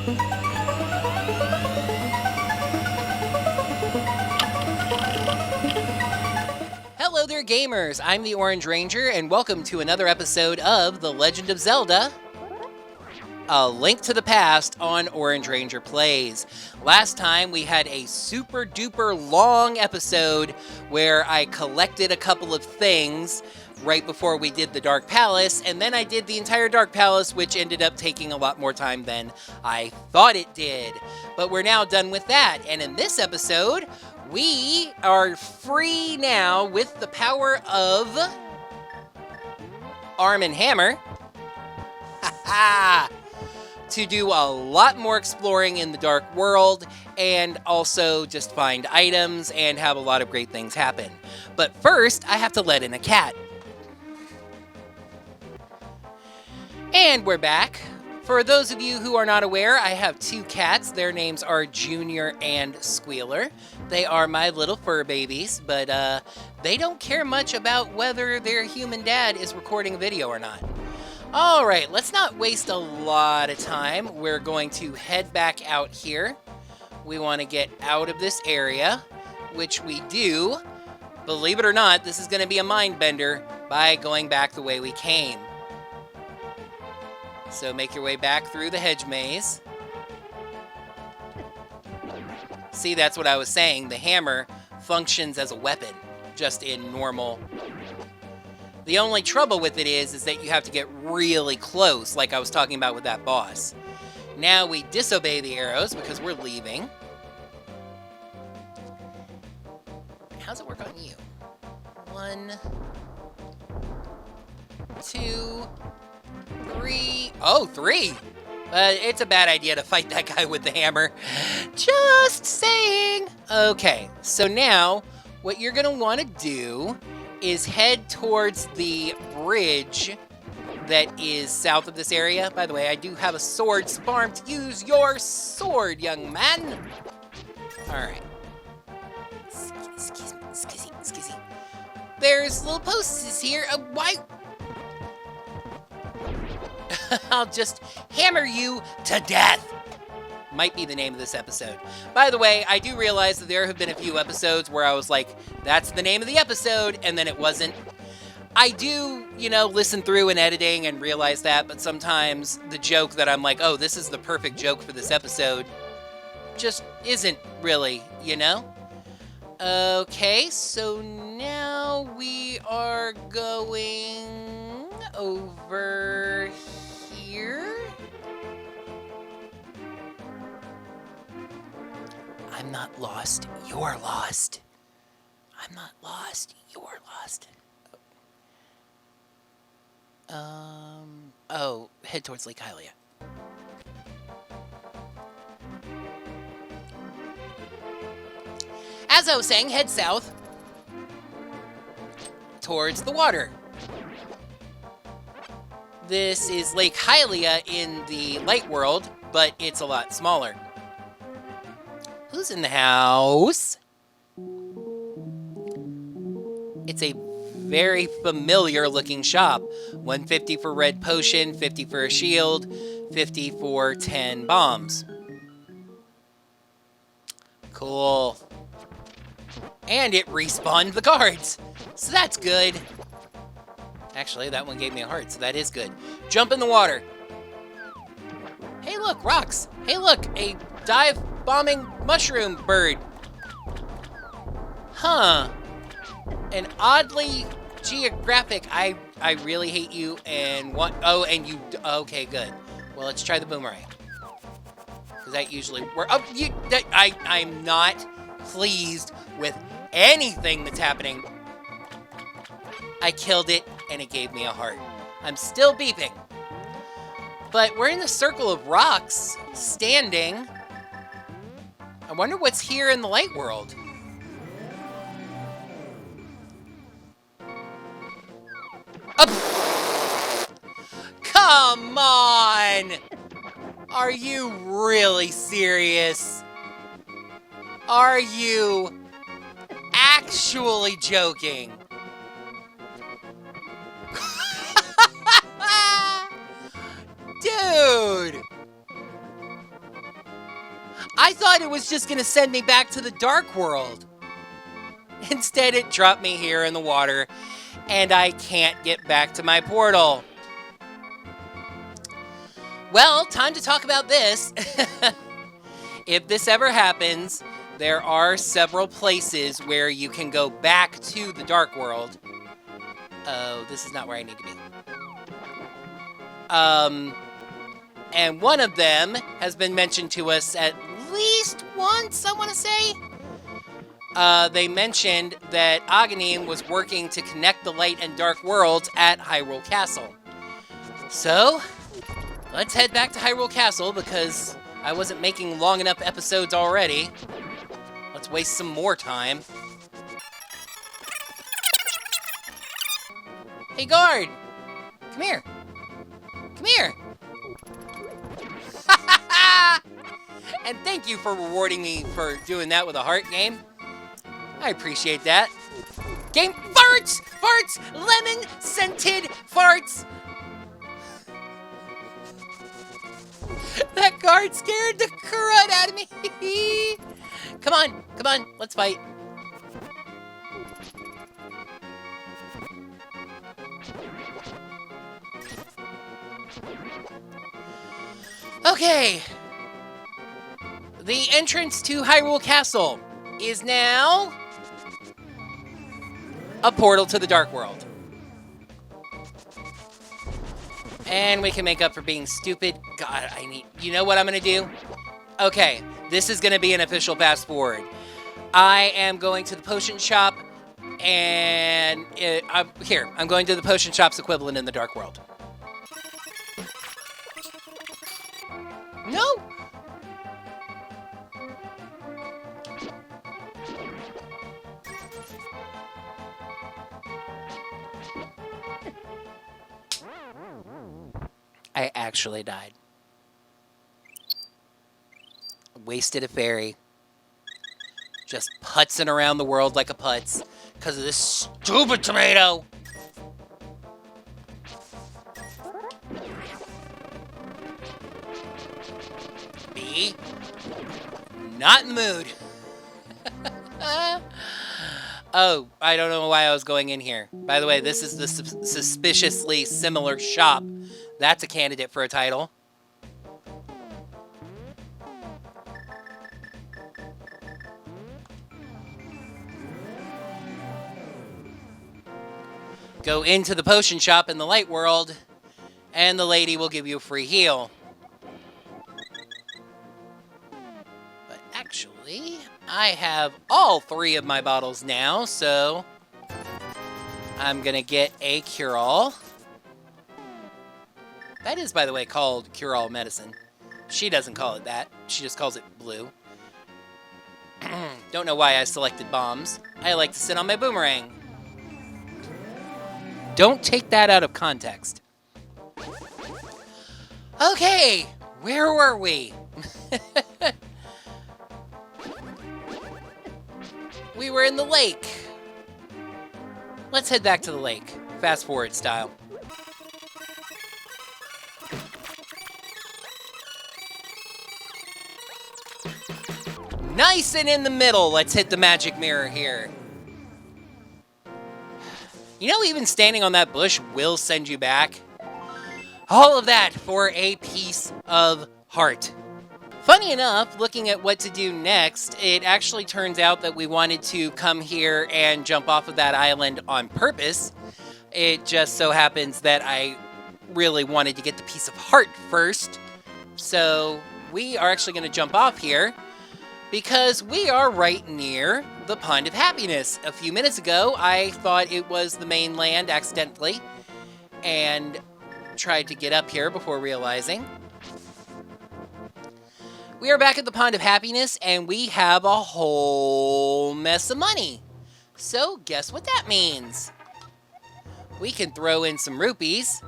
Hello there, gamers! I'm the Orange Ranger, and welcome to another episode of The Legend of Zelda: A Link to the Past on Orange Ranger Plays. Last time we had a super duper long episode where I collected a couple of things right before we did the Dark Palace, and then I did the entire Dark Palace, which ended up taking a lot more time than I thought it did. But we're now done with that, and in this episode, we are free now with the power of Arm and Hammer to do a lot more exploring in the Dark World and also just find items and have a lot of great things happen. But first, I have to let in a cat. And we're back. For those of you who are not aware, I have two cats. Their names are Junior and Squealer. They are my little fur babies, but they don't care much about whether their human dad is recording a video or not. All right, let's not waste a lot of time. We're going to head back out here. We want to get out of this area, which we do. Believe it or not, this is going to be a mind bender by going back the way we came. So make your way back through the hedge maze. See, that's what I was saying. The hammer functions as a weapon, just in normal. The only trouble with it is that you have to get really close, like I was talking about with that boss. Now we disobey the arrows because we're leaving. How's it work on you? 1, 2, 3. Oh, 3! It's a bad idea to fight that guy with the hammer. Just saying. Okay, so now what you're going to want to do is head towards the bridge that is south of this area. By the way, I do have a sword. Sparm to use your sword, young man. All right. Excuse me. There's little posts here. Why? I'll just hammer you to death. Might be the name of this episode. By the way, I do realize that there have been a few episodes where I was like, that's the name of the episode, and then it wasn't. I do, listen through in editing and realize that, but sometimes the joke that I'm like, oh, this is the perfect joke for this episode, just isn't really, Okay, so now we are going over here. I'm not lost, you're lost. I'm not lost, you're lost. Head towards Lake Hylia. As I was saying, head south towards the water. This is Lake Hylia in the light world, but it's a lot smaller. Who's in the house? It's a very familiar looking shop. 150 for red potion, 50 for a shield, 50 for 10 bombs. Cool. And it respawned the cards, so that's good. Actually, that one gave me a heart, so that is good. Jump in the water. Hey look, rocks. Hey look, a dive bombing mushroom bird. Huh. An oddly geographic. I really hate you and want. Oh, and you. Okay, good. Well, let's try the boomerang. Because that usually. I'm not pleased with anything that's happening. I killed it and it gave me a heart. I'm still beeping. But we're in the circle of rocks, standing. I wonder what's here in the light world. Come on! Are you really serious? Are you actually joking? Dude! I thought it was just gonna send me back to the dark world. Instead, it dropped me here in the water, and I can't get back to my portal. Well, time to talk about this. If this ever happens, there are several places where you can go back to the dark world. Oh, this is not where I need to be. And one of them has been mentioned to us at least once, I want to say. They mentioned that Aghanim was working to connect the light and dark worlds at Hyrule Castle. So, let's head back to Hyrule Castle because I wasn't making long enough episodes already. Let's waste some more time. Hey, guard! Come here. Come here. And thank you for rewarding me for doing that with a heart game. I appreciate that. Game farts! Farts! Lemon-scented farts! That guard scared the crud out of me. Come on, let's fight. Okay. The entrance to Hyrule Castle is now a portal to the Dark World. And we can make up for being stupid. God, you know what I'm going to do? Okay, this is going to be an official fast forward. I am going to the potion shop, and I'm going to the potion shop's equivalent in the Dark World. No! I actually died. Wasted a fairy. Just putzing around the world like a putz because of this stupid tomato. Me? Not in the mood. Oh, I don't know why I was going in here. By the way, this is the suspiciously similar shop. That's a candidate for a title. Go into the potion shop in the light world, and the lady will give you a free heal. But actually, I have all 3 of my bottles now, so I'm gonna get a cure-all. That is, by the way, called cure-all medicine. She doesn't call it that. She just calls it blue. Don't know why I selected bombs. I like to sit on my boomerang. Don't take that out of context. Okay, where were we? We were in the lake. Let's head back to the lake, fast forward style. Nice and in the middle. Let's hit the magic mirror here. You know, even standing on that bush will send you back. All of that for a piece of heart. Funny enough, looking at what to do next, it actually turns out that we wanted to come here and jump off of that island on purpose. It just so happens that I really wanted to get the piece of heart first. So we are actually going to jump off here because we are right near the Pond of Happiness. A few minutes ago, I thought it was the mainland accidentally and tried to get up here before realizing. We are back at the Pond of Happiness, and we have a whole mess of money. So, guess what that means? We can throw in some rupees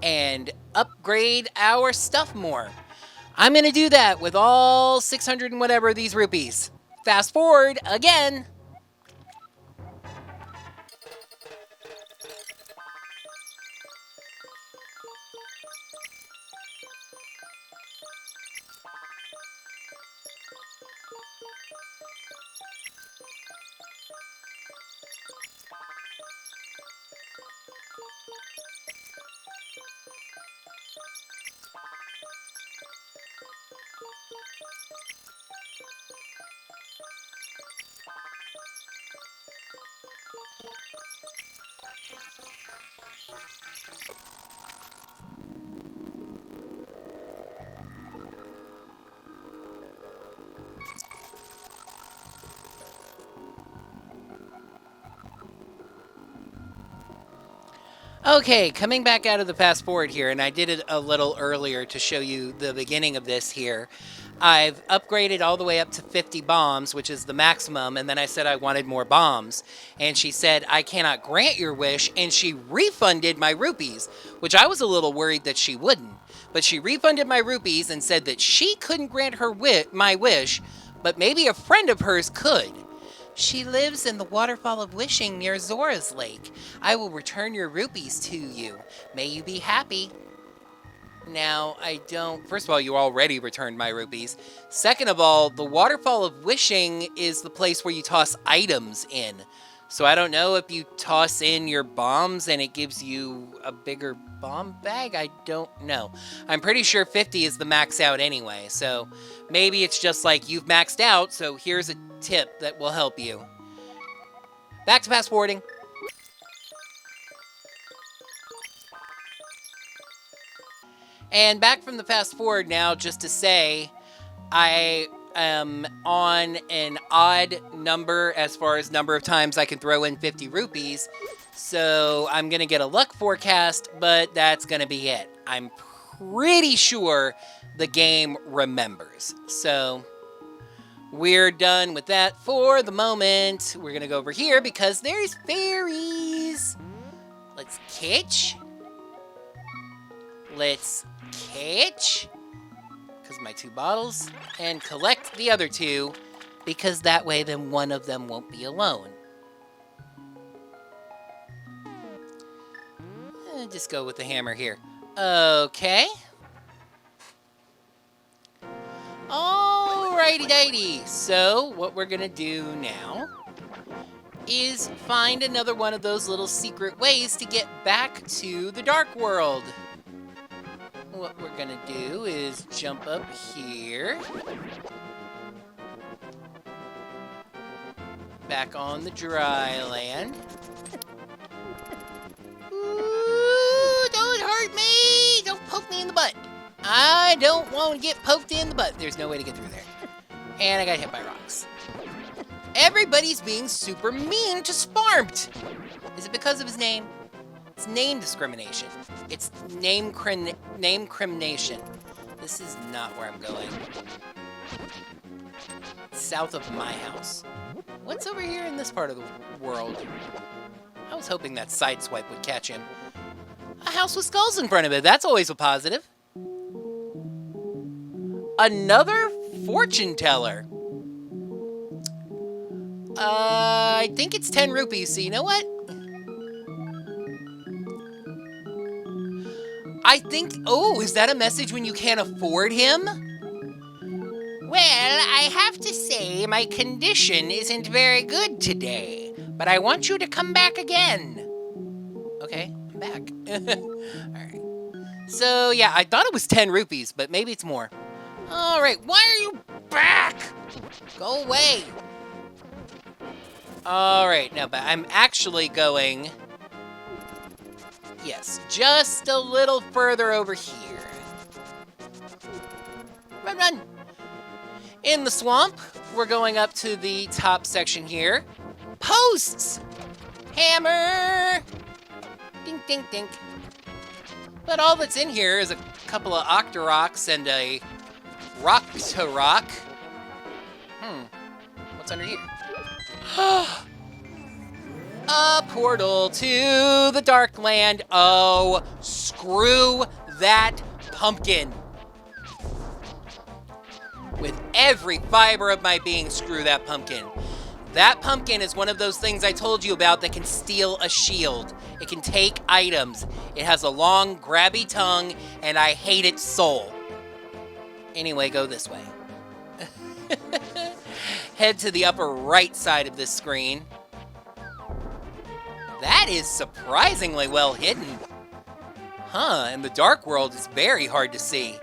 and upgrade our stuff more. I'm going to do that with all 600 and whatever of these rupees. Fast forward again. Okay, coming back out of the fast forward here, and I did it a little earlier to show you the beginning of this here. I've upgraded all the way up to 50 bombs, which is the maximum, and then I said I wanted more bombs. And she said, I cannot grant your wish, and she refunded my rupees, which I was a little worried that she wouldn't. But she refunded my rupees and said that she couldn't grant her my wish, but maybe a friend of hers could. She lives in the Waterfall of Wishing near Zora's Lake. I will return your rupees to you. May you be happy. Now, I don't... First of all, you already returned my rupees. Second of all, the Waterfall of Wishing is the place where you toss items in. So I don't know if you toss in your bombs and it gives you a bigger bomb bag. I don't know. I'm pretty sure 50 is the max out anyway. So maybe it's just like you've maxed out, so here's a tip that will help you. Back to fast forwarding. And back from the fast forward now, just to say, I am on an odd number as far as number of times I can throw in 50 rupees. So I'm going to get a luck forecast, but that's going to be it. I'm pretty sure the game remembers. So we're done with that for the moment. We're going to go over here because there's fairies. Let's catch. Let's catch, because my 2 bottles, and collect the other 2, because that way then one of them won't be alone. Just go with the hammer here. Okay. Alrighty-dighty. So what we're going to do now is find another one of those little secret ways to get back to the Dark World. What we're gonna do is jump up here. Back on the dry land. Ooh, don't hurt me! Don't poke me in the butt. I don't want to get poked in the butt. There's no way to get through there. And I got hit by rocks. Everybody's being super mean to Sparmped. Is it because of his name? It's name discrimination. It's name crimination. This is not where I'm going. South of my house. What's over here in this part of the world? I was hoping that sideswipe would catch him. A house with skulls in front of it. That's always a positive. Another fortune teller. I think it's 10 rupees, so you know what? I think... Oh, is that a message when you can't afford him? Well, I have to say my condition isn't very good today, but I want you to come back again. Okay, I'm back. Alright. So, yeah, I thought it was 10 rupees, but maybe it's more. Alright, why are you back? Go away. Alright, now, but I'm actually going... Yes, just a little further over here. Run, run! In the swamp, we're going up to the top section here. Posts! Hammer! Dink, dink, dink. But all that's in here is a couple of Octoroks and a Rock-to-Rock. What's under here? A portal to the Darkland. Oh, screw that pumpkin. With every fiber of my being, screw that pumpkin. That pumpkin is one of those things I told you about that can steal a shield. It can take items. It has a long, grabby tongue, and I hate its soul. Anyway, go this way. Head to the upper right side of this screen. That is surprisingly well hidden. Huh, and the Dark World is very hard to see.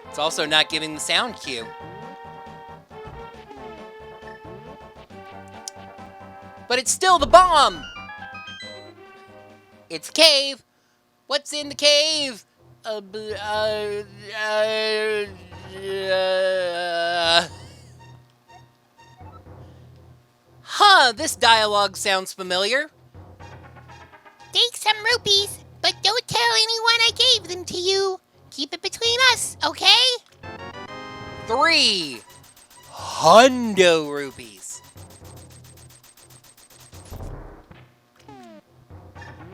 It's also not giving the sound cue. But it's still the bomb! It's a cave! What's in the cave? Huh, this dialogue sounds familiar. Take some rupees, but don't tell anyone I gave them to you. Keep it between us, okay? 300 rupees.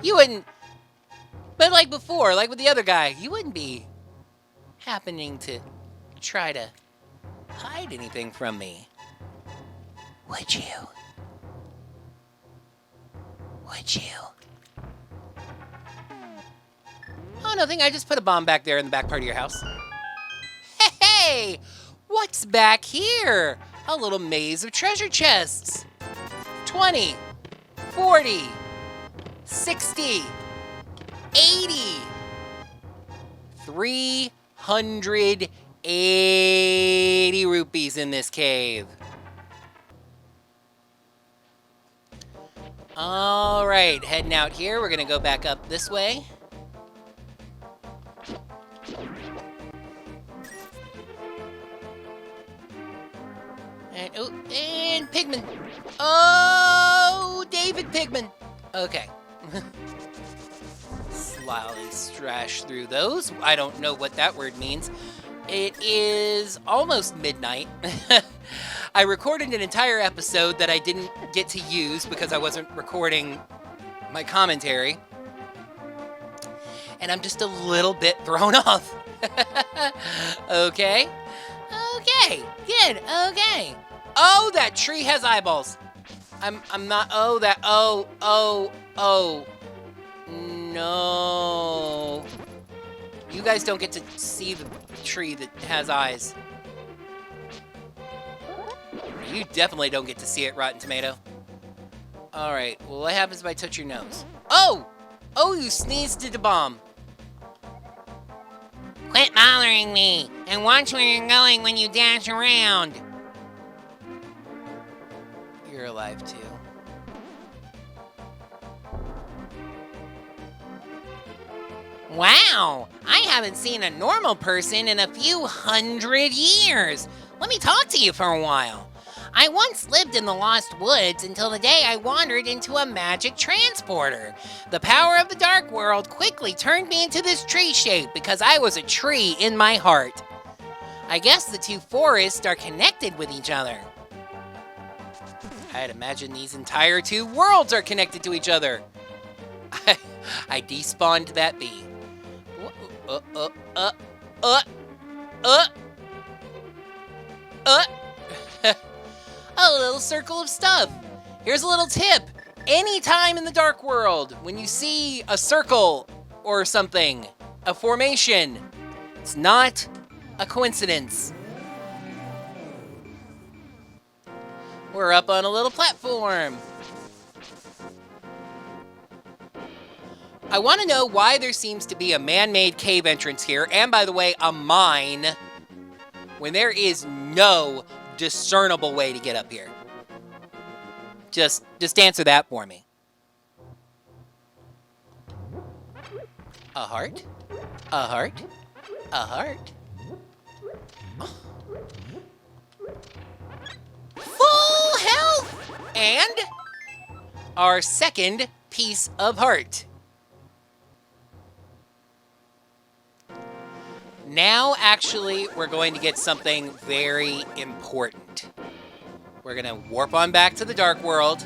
You wouldn't, but like before, like with the other guy, you wouldn't be happening to try to hide anything from me, would you? Would you? Oh, nothing. I just put a bomb back there in the back part of your house. Hey! What's back here? A little maze of treasure chests. 20, 40, 60, 80, 380 rupees in this cave. All right, heading out here. We're gonna go back up this way. And, oh, and Pigman. Oh, David Pigman. Okay. Slyly strash through those. I don't know what that word means. It is almost midnight. I recorded an entire episode that I didn't get to use because I wasn't recording my commentary. And I'm just a little bit thrown off. Okay. Okay. Good. Okay. Oh, that tree has eyeballs. I'm not. Oh, that. Oh. No. You guys don't get to see the tree that has eyes. You definitely don't get to see it, Rotten Tomato. All right. Well, what happens if I touch your nose? Oh. Oh, you sneezed at the bomb. Quit bothering me, and watch where you're going when you dash around. You're alive, too. Wow, I haven't seen a normal person in a few hundred years. Let me talk to you for a while. I once lived in the Lost Woods until the day I wandered into a magic transporter. The power of the Dark World quickly turned me into this tree shape because I was a tree in my heart. I guess the two forests are connected with each other. I'd imagine these entire two worlds are connected to each other. I despawned that bee. A little circle of stuff. Here's a little tip. Anytime in the Dark World, when you see a circle or something, a formation, it's not a coincidence. We're up on a little platform. I want to know why there seems to be a man-made cave entrance here, and by the way, a mine, when there is no discernible way to get up here. Just answer that for me. A heart? A heart? A heart? Full health! And our second piece of heart. Now, actually, we're going to get something very important. We're going to warp on back to the Dark World.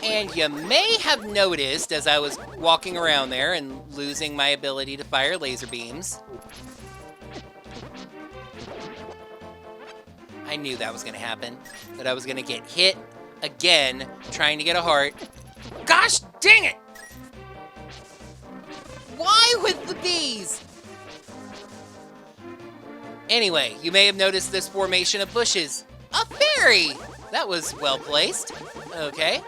And you may have noticed, as I was walking around there and losing my ability to fire laser beams, I knew that was going to happen, that I was going to get hit again trying to get a heart. Gosh dang it! Why with the bees? Anyway, you may have noticed this formation of bushes. A fairy! That was well placed. Okay.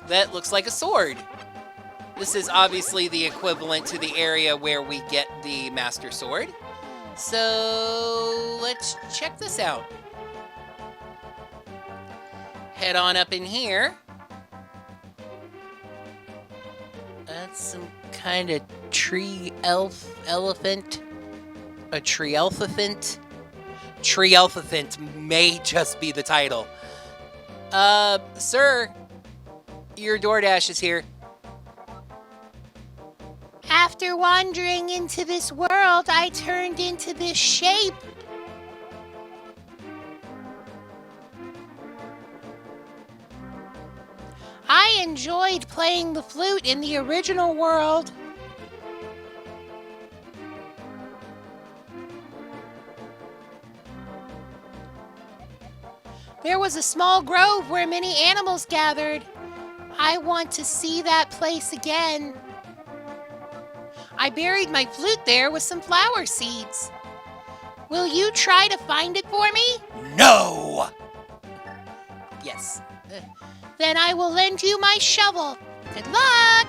That looks like a sword. This is obviously the equivalent to the area where we get the Master Sword. So let's check this out. Head on up in here. That's some kind of elephant. A treelephant? Treelephant may just be the title. Sir, Your DoorDash is here. After wandering into this world, I turned into this shape. I enjoyed playing the flute in the original world. There was a small grove where many animals gathered. I want to see that place again. I buried my flute there with some flower seeds. Will you try to find it for me? No! Yes. Then I will lend you my shovel. Good luck!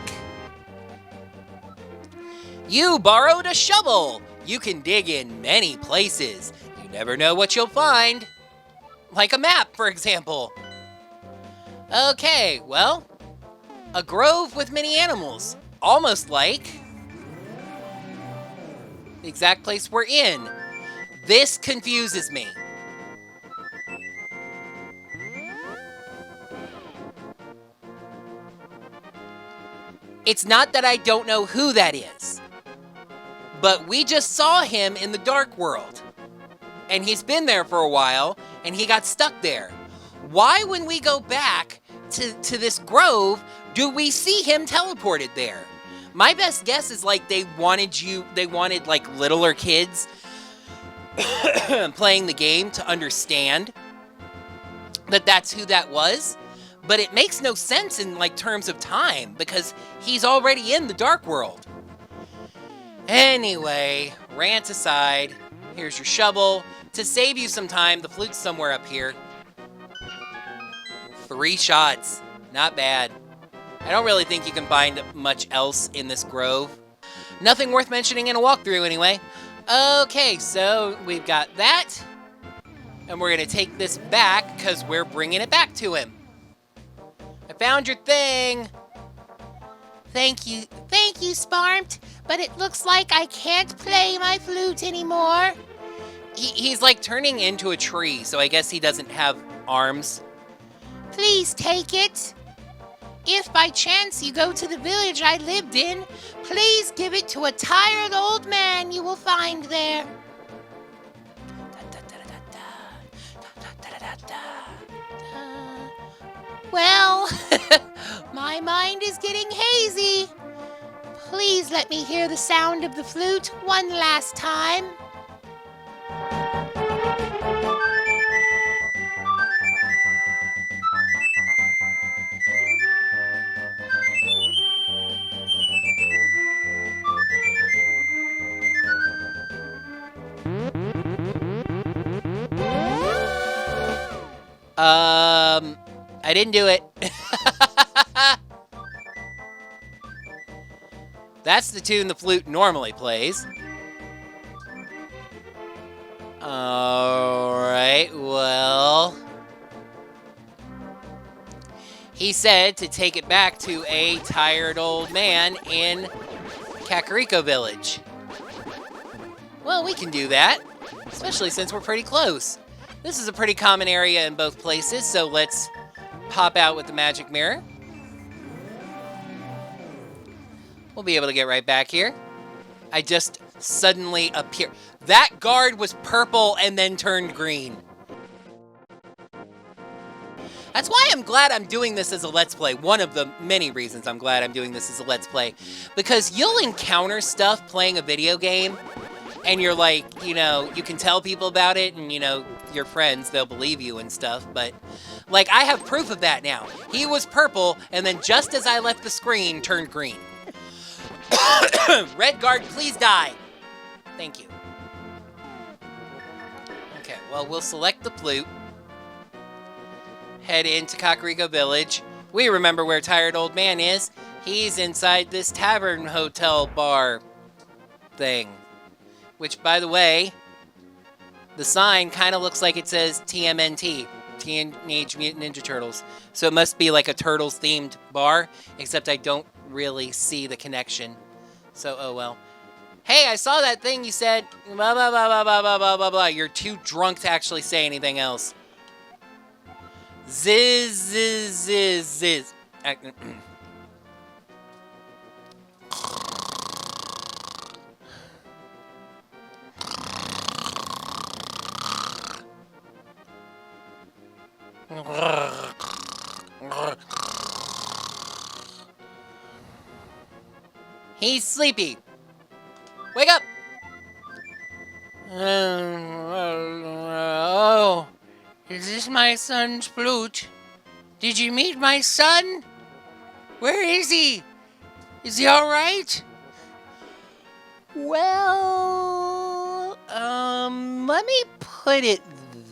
You borrowed a shovel. You can dig in many places. You never know what you'll find. Like a map, for example. Okay, well, a grove with many animals. Almost like the exact place we're in. This confuses me. It's not that I don't know who that is, but we just saw him in the Dark World. And he's been there for a while, and he got stuck there. Why, when we go back to this grove, do we see him teleported there? My best guess is like they wanted like littler kids playing the game to understand that that's who that was. But it makes no sense in like terms of time because he's already in the Dark World. Anyway, rant aside, here's your shovel. To save you some time, the flute's somewhere up here. 3 shots, not bad. I don't really think you can find much else in this grove. Nothing worth mentioning in a walkthrough anyway. Okay, so we've got that. And we're gonna take this back because we're bringing it back to him. I found your thing. Thank you, Sparmt, but it looks like I can't play my flute anymore. He's like turning into a tree, so I guess he doesn't have arms. Please take it. If by chance you go to the village I lived in, please give it to a tired old man you will find there. Well, my mind is getting hazy. Please let me hear the sound of the flute one last time. I didn't do it. That's the tune the flute normally plays. Alright, well. He said to take it back to a tired old man in Kakariko Village. Well, we can do that, especially since we're pretty close. This is a pretty common area in both places, so let's pop out with the magic mirror. We'll be able to get right back here. I just suddenly appear. That guard was purple and then turned green. That's why I'm glad I'm doing this as a Let's Play. One of the many reasons I'm glad I'm doing this as a Let's Play. Because you'll encounter stuff playing a video game, and you're like, you know, you can tell people about it, and, you know, your friends, they'll believe you and stuff, but, like, I have proof of that now. He was purple, and then just as I left the screen, turned green. Red guard, please die. Thank you. Okay, well, we'll select the flute. Head into Kakariko Village. We remember where Tired Old Man is. He's inside this tavern hotel bar thing. Which, by the way, the sign kind of looks like it says TMNT. Teenage Mutant Ninja Turtles. So it must be like a Turtles-themed bar, except I don't really see the connection. So, oh well. Hey, I saw that thing you said. Blah, blah, blah, blah, blah, blah, blah, blah, blah. You're too drunk to actually say anything else. Ziz, ziz, ziz, ziz. He's sleepy. Wake up! Oh, is this my son's flute? Did you meet my son? Where is he? Is he all right? Well, let me put it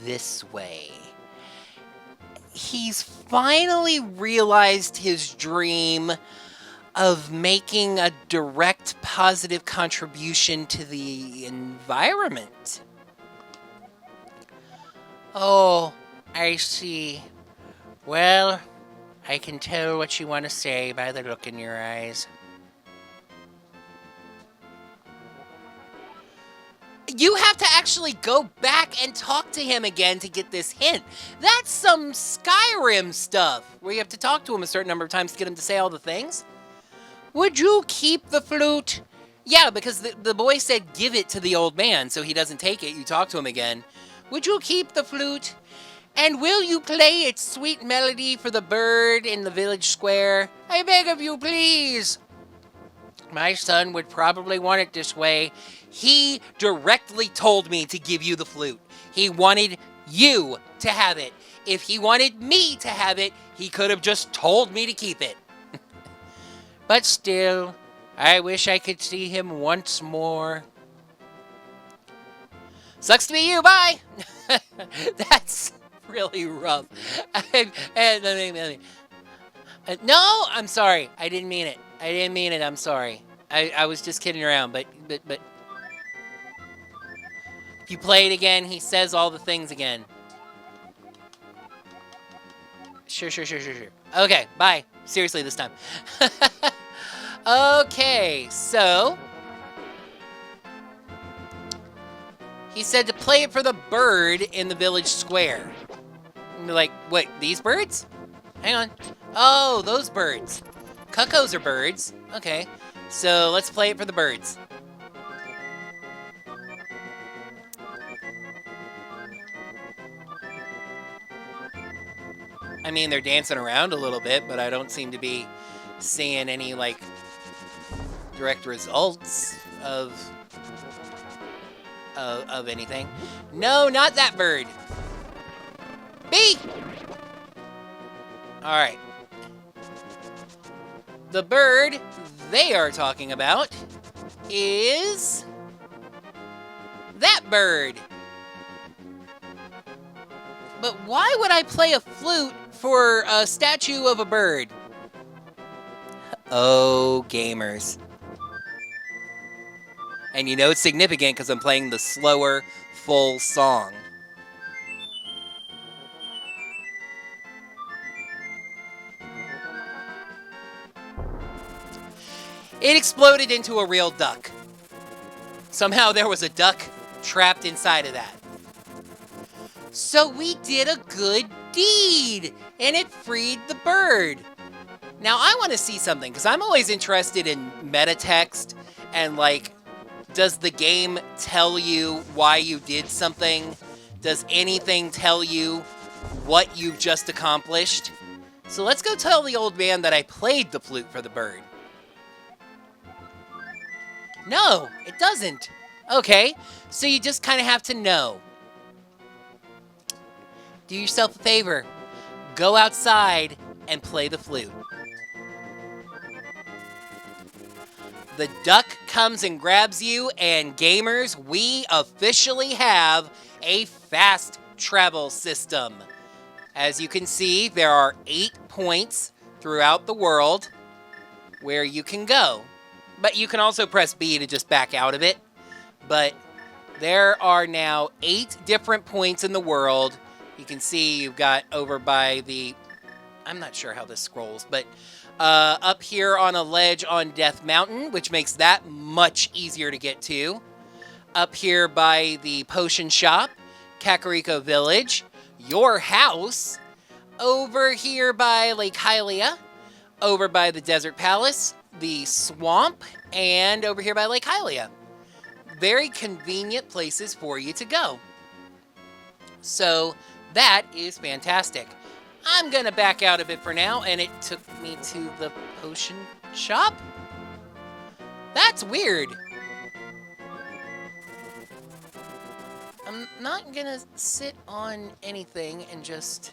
this way. He's finally realized his dream of making a direct positive contribution to the environment. Oh, I see. Well, I can tell what you want to say by the look in your eyes. You have to actually go back and talk to him again to get this hint. That's some Skyrim stuff, where you have to talk to him a certain number of times to get him to say all the things. Would you keep the flute? Yeah, because the boy said give it to the old man, so he doesn't take it. You talk to him again. Would you keep the flute? And will you play its sweet melody for the bird in the village square? I beg of you, please. My son would probably want it this way. He directly told me to give you the flute. He wanted you to have it. If he wanted me to have it, he could have just told me to keep it. But still, I wish I could see him once more. Sucks to be you, bye! That's really rough. No, I'm sorry. I didn't mean it. I'm sorry. I was just kidding around, but if you play it again, he says all the things again. Sure. Okay, bye. Seriously this time. Okay, so he said to play it for the bird in the village square. And you're like, wait, these birds? Hang on. Oh, those birds. Cuckoos are birds. Okay, so let's play it for the birds. I mean, they're dancing around a little bit, but I don't seem to be seeing any, like, direct results of anything. No, not that bird. B! Alright. The bird they are talking about is that bird. But why would I play a flute for a statue of a bird? Oh, gamers. And you know it's significant because I'm playing the slower, full song. It exploded into a real duck. Somehow there was a duck trapped inside of that. So we did a good deed, and it freed the bird. Now I want to see something, because I'm always interested in meta text, and like, does the game tell you why you did something? Does anything tell you what you've just accomplished? So let's go tell the old man that I played the flute for the bird. No, it doesn't. Okay, so you just kind of have to know. Do yourself a favor. Go outside and play the flute. The duck comes and grabs you, and gamers, we officially have a fast travel system. As you can see, there are 8 points throughout the world where you can go. But you can also press B to just back out of it. But there are now 8 different points in the world. You can see you've got over by the... I'm not sure how this scrolls, but up here on a ledge on Death Mountain, which makes that much easier to get to. Up here by the potion shop, Kakariko Village, your house. Over here by Lake Hylia. over by the Desert Palace, the swamp, and over here by Lake Hylia. Very convenient places for you to go. So that is fantastic. I'm gonna back out of it for now, and it took me to the potion shop? That's weird. I'm not gonna sit on anything and just...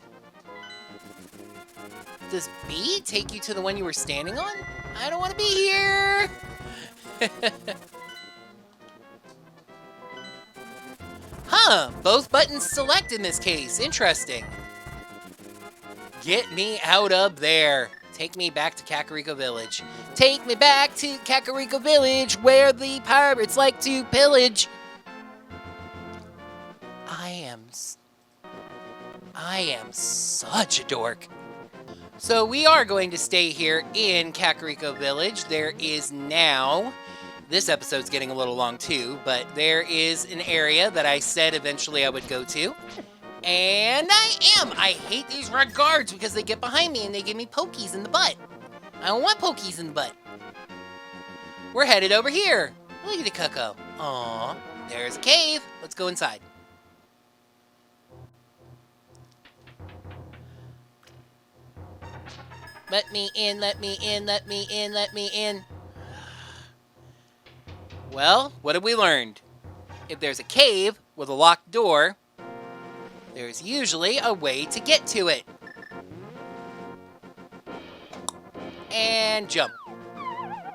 Does B take you to the one you were standing on? I don't want to be here! Huh, both buttons select in this case. Interesting. Get me out of there. Take me back to Kakariko Village. Take me back to Kakariko Village, where the pirates like to pillage. I am such a dork. So we are going to stay here in Kakariko Village. There is now, this episode's getting a little long too, but there is an area that I said eventually I would go to. And I am. I hate these red guards because they get behind me and they give me pokies in the butt. I don't want pokies in the butt. We're headed over here. Look at the cuckoo. Aw, there's a cave. Let's go inside. Let me in, let me in, let me in, let me in. Well, what have we learned? If there's a cave with a locked door, there's usually a way to get to it. And jump.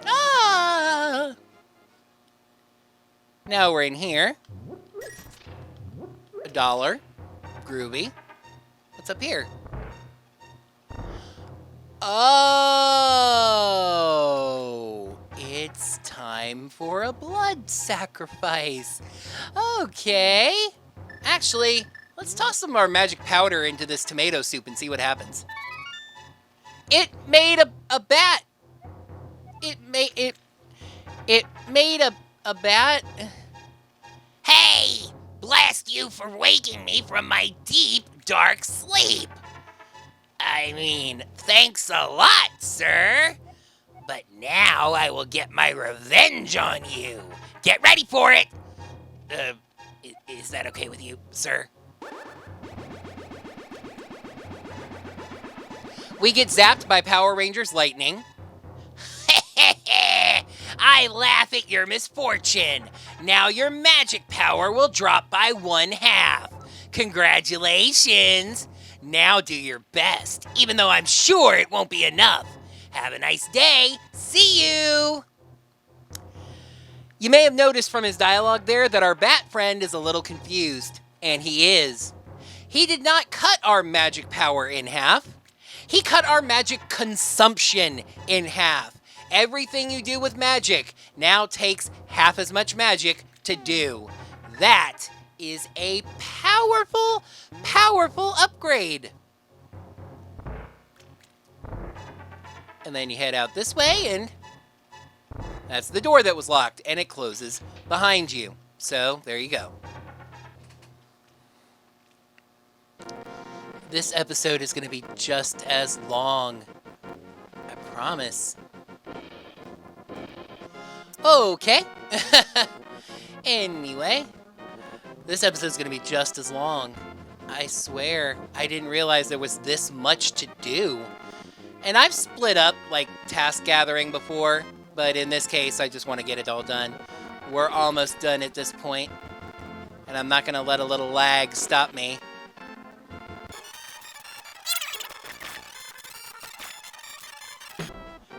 Ah! Now we're in here. $1. Groovy. What's up here? Oh, it's time for a blood sacrifice. Okay. Actually, let's toss some of our magic powder into this tomato soup and see what happens. It made a bat. It made a bat. Hey! Blast you for waking me from my deep, dark sleep! I mean, thanks a lot, sir. But now I will get my revenge on you. Get ready for it! Is that okay with you, sir? We get zapped by Power Rangers lightning. I laugh at your misfortune. Now your magic power will drop by 1/2. Congratulations. Now do your best, even though I'm sure it won't be enough. Have a nice day. See you. You may have noticed from his dialogue there that our bat friend is a little confused. And he is. He did not cut our magic power in half. He cut our magic consumption in half. Everything you do with magic now takes half as much magic to do. That is a powerful, powerful upgrade. And then you head out this way, and that's the door that was locked, and it closes behind you. So, there you go. This episode is going to be just as long. I promise. Okay. Anyway, this episode's going to be just as long. I swear, I didn't realize there was this much to do. And I've split up, like, task gathering before, but in this case, I just want to get it all done. We're almost done at this point, and I'm not going to let a little lag stop me.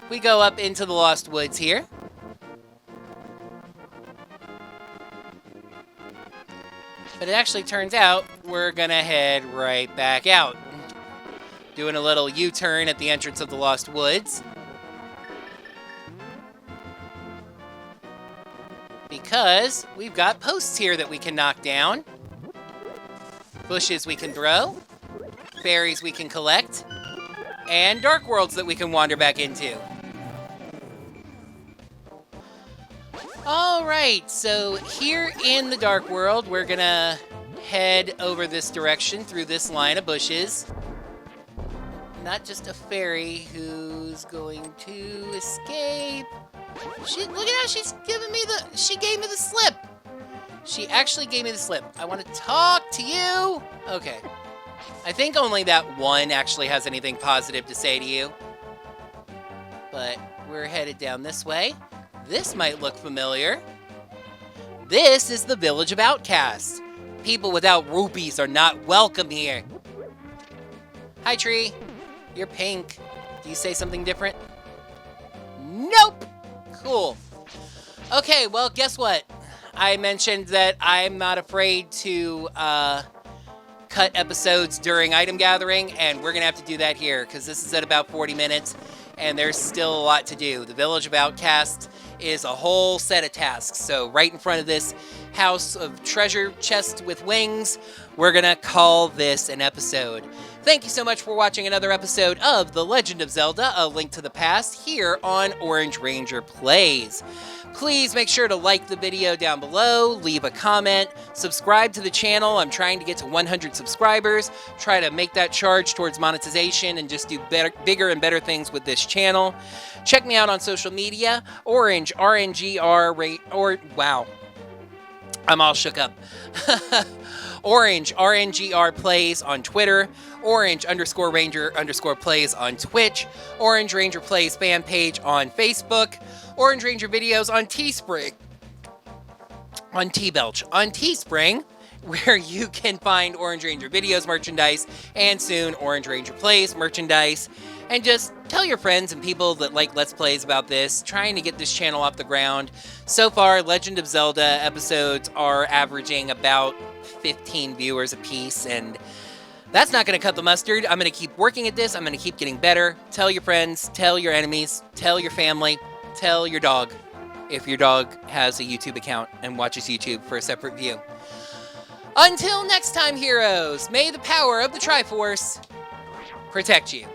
We go up into the Lost Woods here. But it actually turns out we're gonna head right back out. Doing a little U-turn at the entrance of the Lost Woods. Because we've got posts here that we can knock down. Bushes we can throw. Berries we can collect. And dark worlds that we can wander back into. Alright, so here in the Dark World, we're gonna head over this direction through this line of bushes. Not just a fairy who's who's going to escape. Look at how she gave me the slip. She actually gave me the slip. I want to talk to you. Okay. I think only that one actually has anything positive to say to you. But we're headed down this way. This might look familiar. This is the village of outcasts. People without rupees are not welcome here. Hi, tree. You're pink. Do you say something different? Nope. Cool. Okay, well, guess what? I mentioned that I'm not afraid to cut episodes during item gathering, and we're going to have to do that here because this is at about 40 minutes, and there's still a lot to do. The Village of Outcasts is a whole set of tasks. So right in front of this house of treasure chest with wings, we're going to call this an episode. Thank you so much for watching another episode of The Legend of Zelda, A Link to the Past, here on Orange Ranger Plays. Please make sure to like the video down below, leave a comment, subscribe to the channel. I'm trying to get to 100 subscribers, try to make that charge towards monetization and just do bigger and better things with this channel. Check me out on social media, Orange, wow. I'm all shook up. Orange, RNGR Plays on Twitter, Orange_Ranger_Plays on Twitch, Orange Ranger Plays fan page on Facebook, Orange Ranger videos on Teespring, on Teespring, where you can find Orange Ranger videos merchandise, and soon Orange Ranger Plays merchandise. And just tell your friends and people that like Let's Plays about this, trying to get this channel off the ground. So far, Legend of Zelda episodes are averaging about 15 viewers a piece, and that's not going to cut the mustard. I'm going to keep working at this. I'm going to keep getting better. Tell your friends, tell your enemies, tell your family, tell your dog, if your dog has a YouTube account and watches YouTube for a separate view. Until next time, heroes, may the power of the Triforce protect you.